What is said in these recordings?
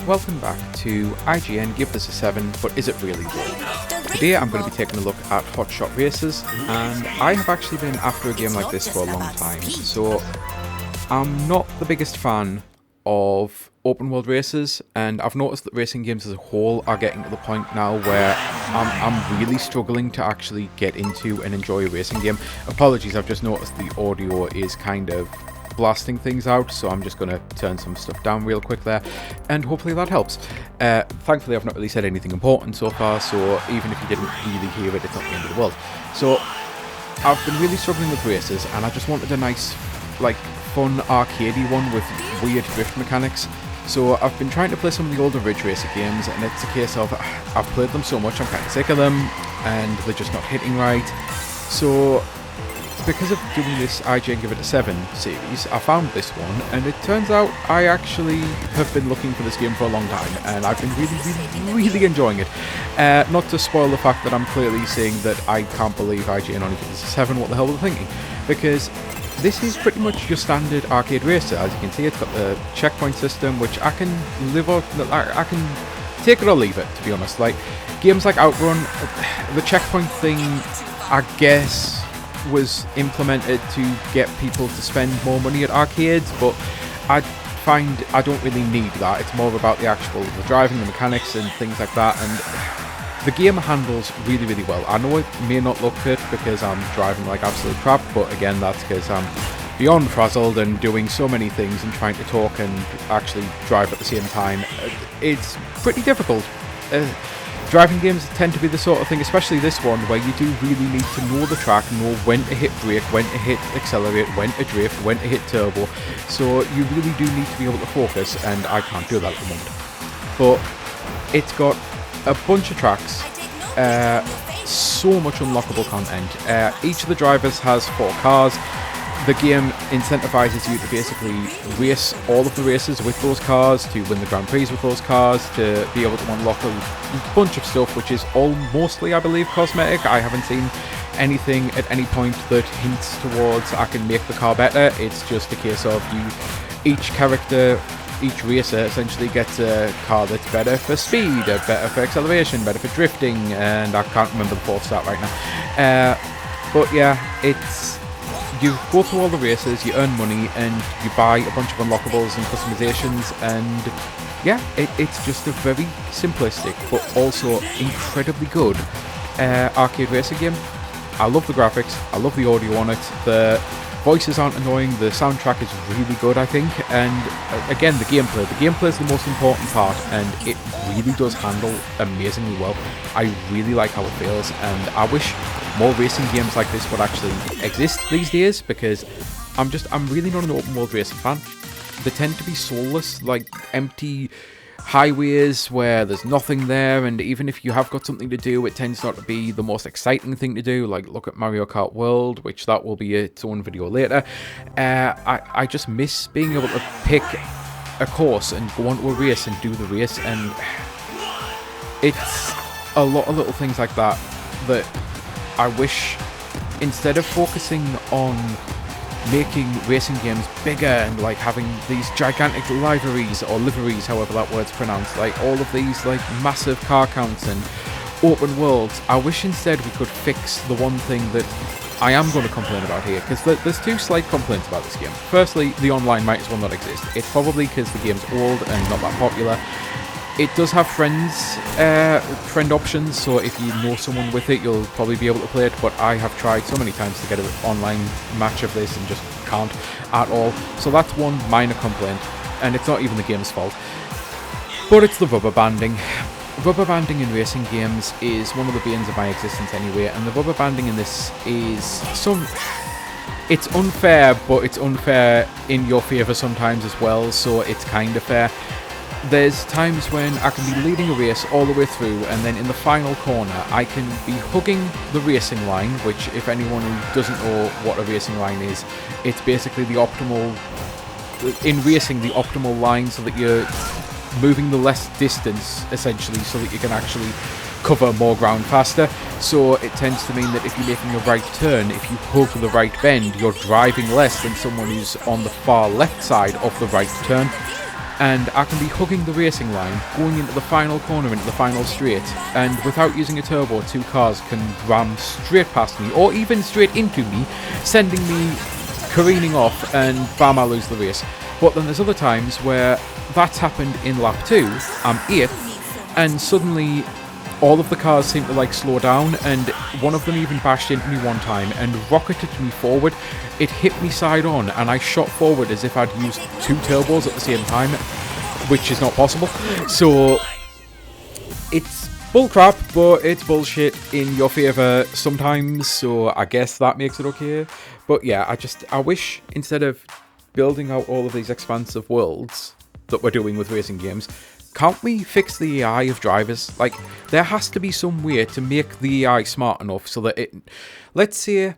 welcome back to IGN Give This a 7, but is it really good? Today I'm going to be taking a look at Hotshot races, and I have actually been after a game like this for a long time, so I'm not the biggest fan of open world races, and I've noticed that racing games as a whole are getting to the point now where I'm really struggling to actually get into and enjoy a racing game. Apologies, I've just noticed the audio is kind of blasting things out, so I'm just going to turn some stuff down real quick there, and hopefully that helps. Thankfully I've not really said anything important so far, so even if you didn't really hear it, it's not the end of the world. So I've been really struggling with races, and I just wanted a nice, like, fun arcadey one with weird drift mechanics. So I've been trying to play some of the older Ridge Racer games, and it's a case of I've played them so much I'm kind of sick of them, and they're just not hitting right. So because of doing this IGN Give It a 7 series, I found this one, and it turns out I actually have been looking for this game for a long time, and I've been really enjoying it. Not to spoil the fact that I'm clearly saying that I can't believe IGN only gives this a 7, what the hell were they thinking? Because this is pretty much your standard arcade racer. As you can see, it's got the checkpoint system, which I can live out, I can take it or leave it, to be honest. Like, games like Outrun, the checkpoint thing, I guess, was implemented to get people to spend more money at arcades, but I find I don't really need that. It's more about the driving, the mechanics and things like that, and the game handles really well. I know it may not look it because I'm driving like absolute crap, but again, that's because I'm beyond frazzled and doing so many things and trying to talk and actually drive at the same time. It's pretty difficult. Driving games tend to be the sort of thing, especially this one, where you do really need to know the track, know when to hit brake, when to hit accelerate, when to drift, when to hit turbo. So you really do need to be able to focus, and I can't do that at the moment. But it's got a bunch of tracks, so much unlockable content. Each of the drivers has 4 cars. The game incentivizes you to basically race all of the races with those cars, to win the Grand Prix with those cars, to be able to unlock a bunch of stuff, which is all mostly, I believe, cosmetic. I haven't seen anything at any point that hints towards I can make the car better. It's just a case of each racer essentially gets a car that's better for speed, better for acceleration, better for drifting, and I can't remember the 4th stat right now. But yeah, you go through all the races, you earn money, and you buy a bunch of unlockables and customizations, and yeah, it's just a very simplistic but also incredibly good arcade racing game. I love the graphics, I love the audio on it, the voices aren't annoying, the soundtrack is really good, I think, and again, the gameplay. The gameplay is the most important part, and it really does handle amazingly well. I really like how it feels, and I wish more racing games like this would actually exist these days, because I'm really not an open world racing fan. They tend to be soulless, like empty highways where there's nothing there, and even if you have got something to do, it tends not to be the most exciting thing to do. Like, look at Mario Kart World, which that will be its own video later. I just miss being able to pick a course and go onto a race and do the race, and it's a lot of little things like that that I wish, instead of focusing on making racing games bigger and like having these gigantic liveries, however that word's pronounced, like all of these like massive car counts and open worlds, I wish instead we could fix the one thing that I am going to complain about here, because there's 2 slight complaints about this game. Firstly, the online might as well not exist. It's probably because the game's old and not that popular. It does have friend options, so if you know someone with it, you'll probably be able to play it, but I have tried so many times to get an online match of this and just can't at all. So that's one minor complaint, and it's not even the game's fault. But it's the rubber banding. Rubber banding in racing games is one of the banes of my existence anyway, and the rubber banding in this is it's unfair, but it's unfair in your favour sometimes as well, so it's kind of fair. There's times when I can be leading a race all the way through, and then in the final corner I can be hugging the racing line, which, if anyone who doesn't know what a racing line is, it's basically the optimal line so that you're moving the less distance, essentially, so that you can actually cover more ground faster. So it tends to mean that if you're making a right turn, if you hug the right bend, you're driving less than someone who's on the far left side of the right turn. and I can be hugging the racing line, going into the final corner, into the final straight, and without using a turbo, two cars can ram straight past me, or even straight into me, sending me careening off, and bam, I lose the race. But then there's other times where that's happened in lap 2, I'm 8th, and suddenly all of the cars seem to like slow down, and one of them even bashed into me one time and rocketed me forward. It hit me side on, and I shot forward as if I'd used 2 turbos at the same time, which is not possible. So it's bullcrap, but it's bullshit in your favour sometimes, so I guess that makes it okay. But yeah, I wish instead of building out all of these expansive worlds that we're doing with racing games, can't we fix the AI of drivers? Like, there has to be some way to make the AI smart enough so that it... Let's say,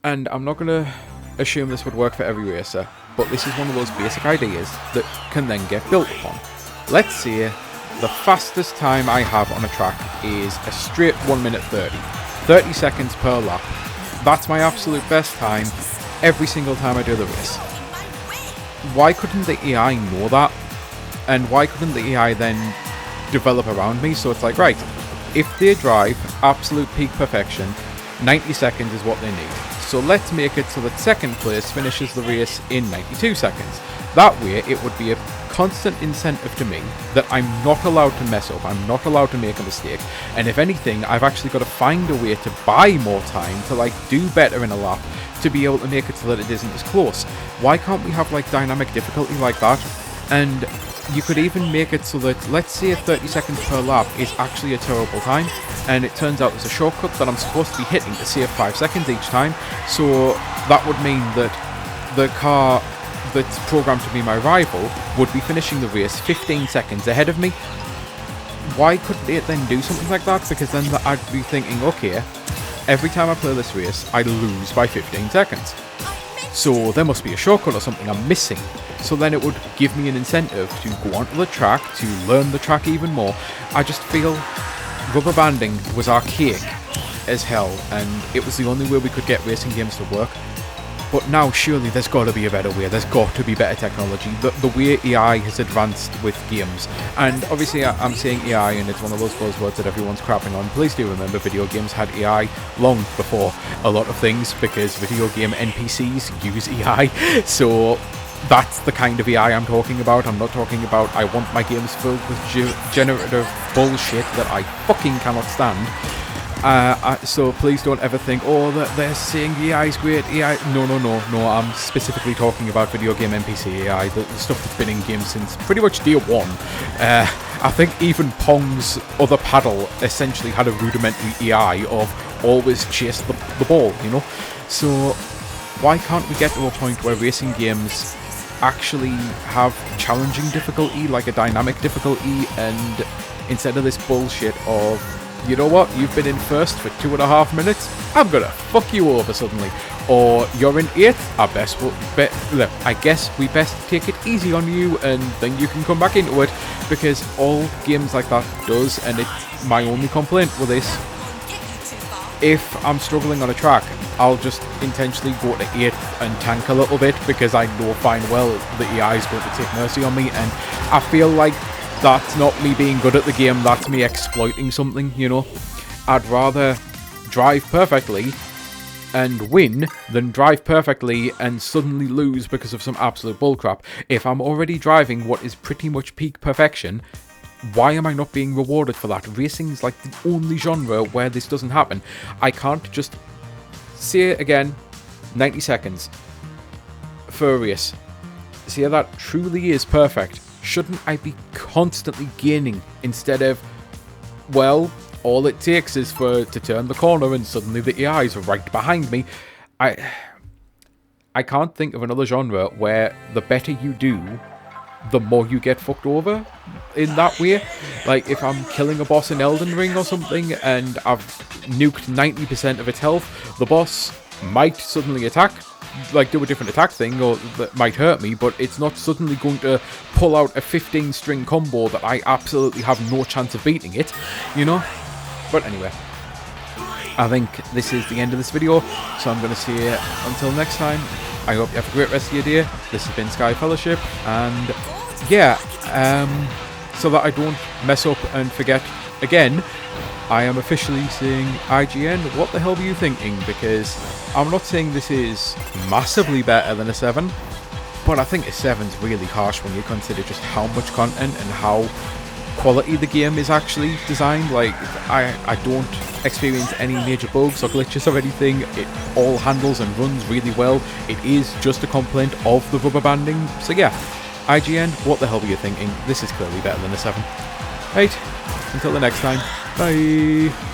and I'm not going to assume this would work for every racer, but this is one of those basic ideas that can then get built upon. Let's say the fastest time I have on a track is a straight 1 minute 30. 30 seconds per lap. That's my absolute best time every single time I do the race. Why couldn't the AI know that? And why couldn't the AI then develop around me? So it's like, right, if they drive absolute peak perfection, 90 seconds is what they need. So let's make it so that second place finishes the race in 92 seconds. That way, it would be a constant incentive to me that I'm not allowed to mess up, I'm not allowed to make a mistake, and if anything, I've actually got to find a way to buy more time to like do better in a lap to be able to make it so that it isn't as close. Why can't we have like dynamic difficulty like that? And you could even make it so that, let's say 30 seconds per lap is actually a terrible time, and it turns out there's a shortcut that I'm supposed to be hitting to save 5 seconds each time, so that would mean that the car that's programmed to be my rival would be finishing the race 15 seconds ahead of me. Why couldn't it then do something like that? Because then I'd be thinking, okay, every time I play this race, I lose by 15 seconds. So there must be a shortcut or something I'm missing. So then it would give me an incentive to go onto the track, to learn the track even more. I just feel rubber banding was archaic as hell, and it was the only way we could get racing games to work. But now surely there's got to be a better way, there's got to be better technology, the way AI has advanced with games. And obviously I'm saying AI and it's one of those buzzwords that everyone's crapping on. Please do remember video games had AI long before a lot of things, because video game NPCs use AI, so that's the kind of AI I'm talking about. I'm not talking about I want my games filled with generative bullshit that I fucking cannot stand. So please don't ever think, oh, they're saying AI is great. AI, no, I'm specifically talking about video game NPC AI, the stuff that's been in games since pretty much day one. I think even Pong's other paddle essentially had a rudimentary AI of always chase the ball, you know? So why can't we get to a point where racing games actually have challenging difficulty, like a dynamic difficulty, and instead of this bullshit of, you know what, you've been in first for 2.5 minutes, I'm gonna fuck you over suddenly. Or you're in 8th, I guess we best take it easy on you and then you can come back into it, because all games like that does, and it's my only complaint with this. If I'm struggling on a track, I'll just intentionally go to 8th and tank a little bit, because I know fine well the AI is going to take mercy on me, and I feel like that's not me being good at the game, that's me exploiting something, you know? I'd rather drive perfectly and win than drive perfectly and suddenly lose because of some absolute bullcrap. If I'm already driving what is pretty much peak perfection, why am I not being rewarded for that? Racing's like the only genre where this doesn't happen. I can't just say it again, 90 seconds for a race. Say that truly is perfect. Shouldn't I be constantly gaining instead of, well, all it takes is to turn the corner and suddenly the AIs are right behind me? I can't think of another genre where the better you do, the more you get fucked over in that way. Like, if I'm killing a boss in Elden Ring or something and I've nuked 90% of its health, the boss might suddenly attack, like do a different attack thing, or that might hurt me, but it's not suddenly going to pull out a 15-string combo that I absolutely have no chance of beating it, you know? But anyway, I think this is the end of this video, so I'm going to say until next time, I hope you have a great rest of your day. This has been Sky Fellowship, and yeah, so that I don't mess up and forget again, I am officially saying IGN, what the hell were you thinking? Because I'm not saying this is massively better than a 7, but I think a 7's really harsh when you consider just how much content and how quality the game is actually designed. Like, I don't experience any major bugs or glitches or anything. It all handles and runs really well. It is just a complaint of the rubber banding. So yeah, IGN, what the hell were you thinking? This is clearly better than a 7. Right, until the next time, bye.